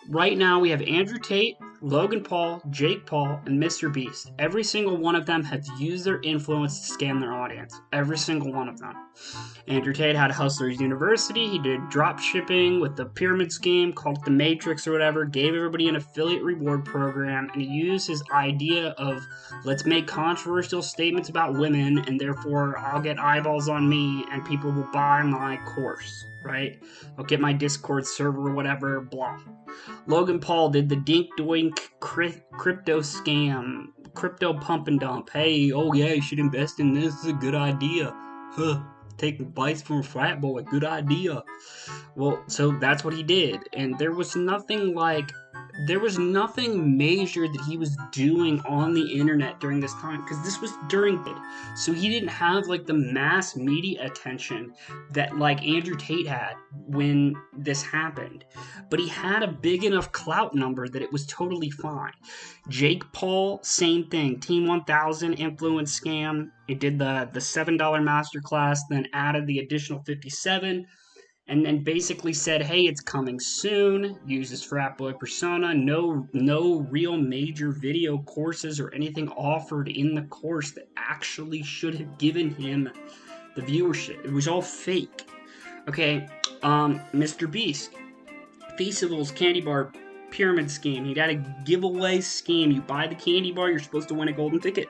Right now, we have Andrew Tate, Logan Paul, Jake Paul, and Mr. Beast. Every single one of them has used their influence to scam their audience. Every single one of them. Andrew Tate had Hustlers University. He did drop shipping with the pyramid scheme called the Matrix or whatever, gave everybody an affiliate reward program, and he used his idea of let's make controversial statements about women, and therefore I'll get eyeballs on me and people will buy my course, right? I'll get my Discord server or whatever, blah. Logan Paul did the dink doink crypto scam, crypto pump and dump. Hey, oh yeah, you should invest in this. This is a good idea. Huh. Take advice from a frat boy. Good idea. Well, so that's what he did. And there was nothing major that he was doing on the internet during this time, because this was during it. So he didn't have like the mass media attention that like Andrew Tate had when this happened. But he had a big enough clout number that it was totally fine. Jake Paul, same thing. Team 1000 influence scam. It did the $7 masterclass, then added the additional 57. And then basically said, hey, it's coming soon, uses frat boy persona, no real major video courses or anything offered in the course that actually should have given him the viewership. It was all fake. Okay, Mr. Beast, Feastables candy bar pyramid scheme. He had a giveaway scheme. You buy the candy bar, you're supposed to win a golden ticket.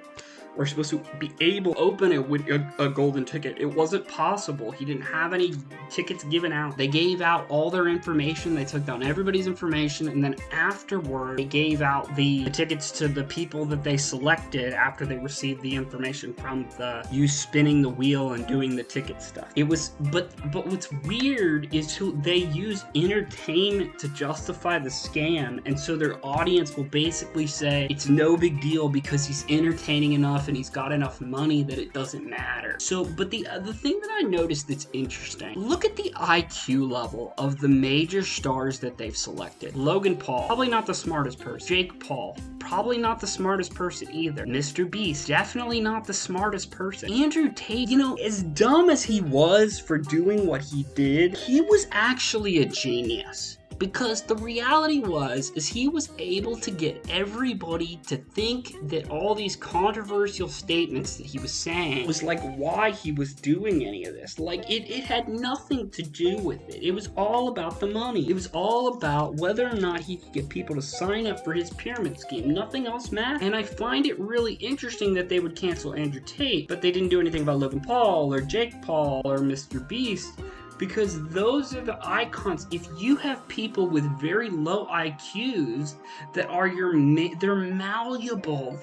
Or supposed to be able to open it with a golden ticket. It wasn't possible. He didn't have any tickets given out. They gave out all their information. They took down everybody's information, and then afterward, they gave out the tickets to the people that they selected after they received the information from you spinning the wheel and doing the ticket stuff. It was, but what's weird is they use entertainment to justify the scam, and so their audience will basically say it's no big deal because he's entertaining enough and he's got enough money that it doesn't matter. So, but the thing that I noticed that's interesting, look at the IQ level of the major stars that they've selected. Logan Paul, probably not the smartest person. Jake Paul, probably not the smartest person either. Mr. Beast, definitely not the smartest person. Andrew Tate, as dumb as he was for doing what he did, he was actually a genius. Because the reality is he was able to get everybody to think that all these controversial statements that he was saying was like why he was doing any of this. Like it had nothing to do with it. It was all about the money. It was all about whether or not he could get people to sign up for his pyramid scheme. Nothing else mattered. And I find it really interesting that they would cancel Andrew Tate, but they didn't do anything about Logan Paul or Jake Paul or Mr. Beast. Because those are the icons. If you have people with very low IQs that are they're malleable.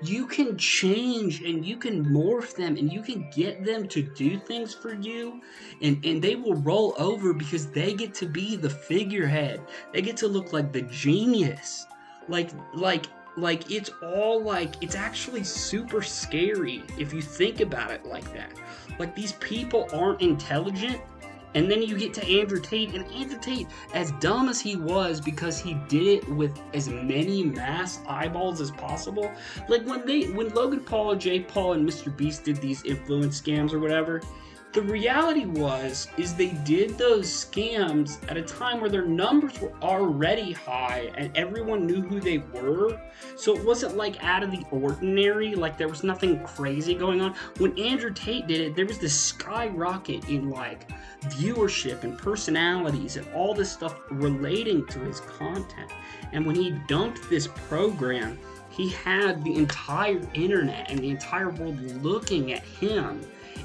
You can change and you can morph them and you can get them to do things for you, and they will roll over because they get to be the figurehead. They get to look like the genius. Like it's all like, it's actually super scary if you think about it like that. Like these people aren't intelligent. And then you get to Andrew Tate, and Andrew Tate, as dumb as he was because he did it with as many mass eyeballs as possible, like when Logan Paul, Jake Paul, and Mr. Beast did these influence scams or whatever, the reality is they did those scams at a time where their numbers were already high and everyone knew who they were. So it wasn't like out of the ordinary, like there was nothing crazy going on. When Andrew Tate did it, there was this skyrocket in like viewership and personalities and all this stuff relating to his content. And when he dumped this program, he had the entire internet and the entire world looking at him.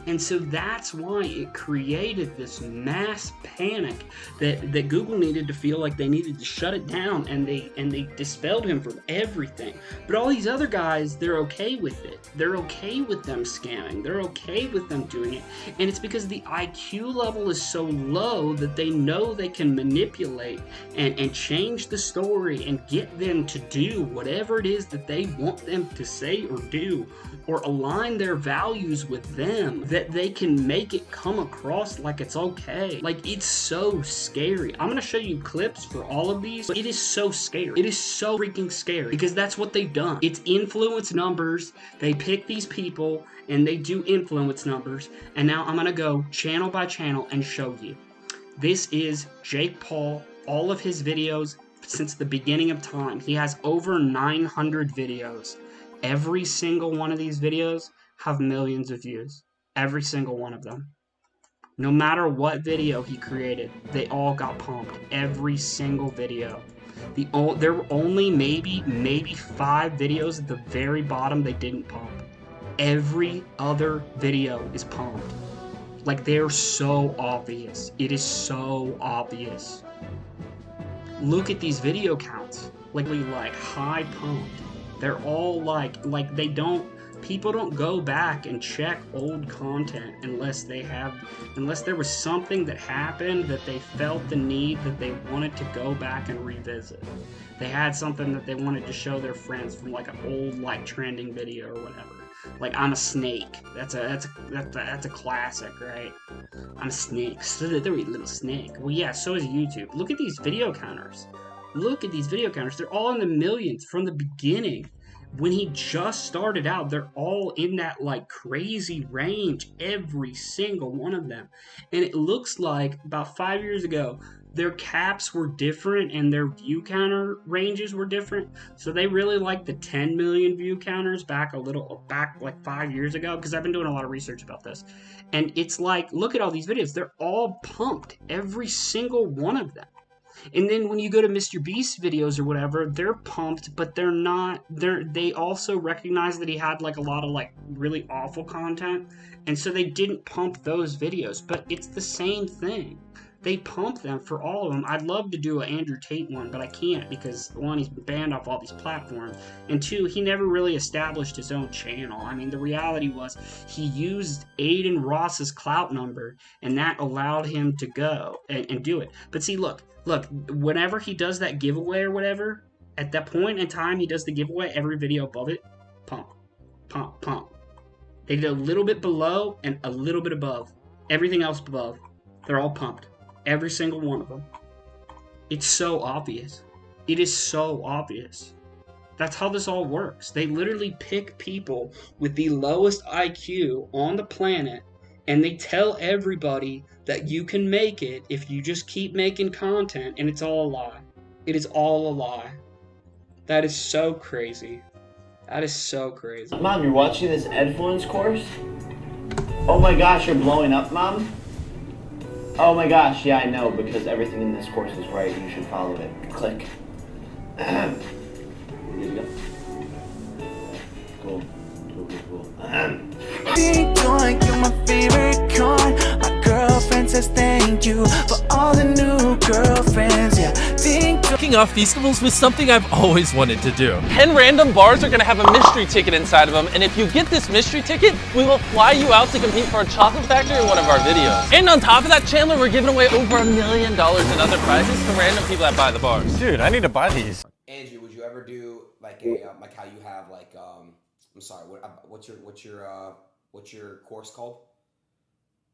And so that's why it created this mass panic that Google needed to feel like they needed to shut it down, and they dispelled him from everything. But all these other guys, they're okay with it. They're okay with them scamming. They're okay with them doing it. And it's because the IQ level is so low that they know they can manipulate and change the story and get them to do whatever it is that they want them to say or do, or align their values with them, that they can make it come across like it's okay. Like, it's so scary. I'm gonna show you clips for all of these, but it is so scary. It is so freaking scary because that's what they've done. It's influence numbers. They pick these people and they do influence numbers. And now I'm gonna go channel by channel and show you. This is Jake Paul, all of his videos, since the beginning of time. He has over 900 videos. Every single one of these videos have millions of views. Every single one of them. No matter what video he created, they all got pumped. Every single video. There were only maybe 5 videos at the very bottom they didn't pump. Every other video is pumped. Like, they're so obvious. It is so obvious. Look at these video counts. Like high pumped. They're all like they don't, people don't go back and check old content unless there was something that happened that they felt the need that they wanted to go back and revisit. They had something that they wanted to show their friends from like an old like trending video or whatever. Like, I'm a snake. That's a classic, right? I'm a snake. Slittery little snake. Well, yeah, so is YouTube. Look at these video counters. Look at these video counters. They're all in the millions from the beginning. When he just started out, they're all in that like crazy range. Every single one of them. And it looks like about 5 years ago, their caps were different and their view counter ranges were different. So they really like the 10 million view counters back like 5 years ago, because I've been doing a lot of research about this. And it's like, look at all these videos. They're all pumped. Every single one of them. And then when you go to Mr. Beast's videos or whatever, they're pumped, but they're not. They also recognize that he had like a lot of like really awful content, and so they didn't pump those videos. But it's the same thing. They pump them for all of them. I'd love to do an Andrew Tate one, but I can't because, one, he's banned off all these platforms, and two, he never really established his own channel. I mean, the reality was he used Aiden Ross's clout number, and that allowed him to go and do it. But see, look, whenever he does that giveaway or whatever, at that point in time he does the giveaway, every video above it, pump, pump, pump. They did a little bit below and a little bit above. Everything else above, they're all pumped. Every single one of them. It's so obvious. It is so obvious. That's how this all works. They literally pick people with the lowest IQ on the planet, and they tell everybody that you can make it if you just keep making content, and it's all a lie. It is all a lie. That is so crazy. That is so crazy. Mom, you're watching this Edfluence course? Oh my gosh, you're blowing up, Mom? Oh my gosh, yeah, I know, because everything in this course is right. You should follow it. Click. Here you go. Cool. Cool. You're my favorite con. My girlfriend says thank you for all the new girlfriends. Yeah, Kicking off festivals was something I've always wanted to do. 10 random bars are gonna have a mystery ticket inside of them, and if you get this mystery ticket, we will fly you out to compete for a chocolate factory in one of our videos. And on top of that, Chandler, we're giving away over $1 million in other prizes to random people that buy the bars. Dude, I need to buy these. Andrew, would you ever do like a like how you have like I'm sorry, what's your course called?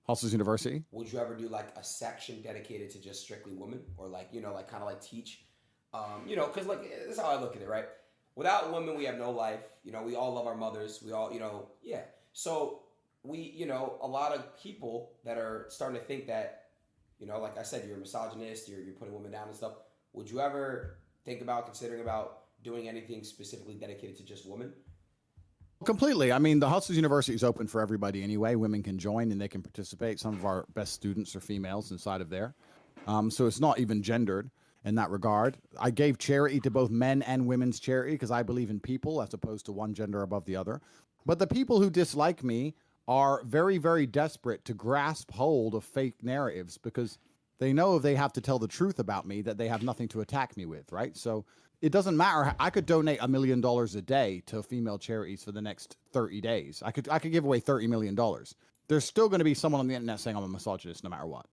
Hustles University. Would you ever do like a section dedicated to just strictly women, or like, you know, like kind of like teach, you know, because like this is how I look at it, right? Without women, we have no life. You know, we all love our mothers. We all, you know, yeah. So we, you know, a lot of people that are starting to think that, you know, like I said, you're a misogynist. You're putting women down and stuff. Would you ever considering about doing anything specifically dedicated to just women? Completely. I mean, the Hustles University is open for everybody anyway. Women can join and they can participate. Some of our best students are females inside of there. So it's not even gendered in that regard. I gave charity to both men and women's charity because I believe in people as opposed to one gender above the other. But the people who dislike me are very, very desperate to grasp hold of fake narratives because they know if they have to tell the truth about me that they have nothing to attack me with, right? So it doesn't matter. I could donate $1 million a day to female charities for the next 30 days. I could give away $30 million. There's still going to be someone on the internet saying I'm a misogynist no matter what.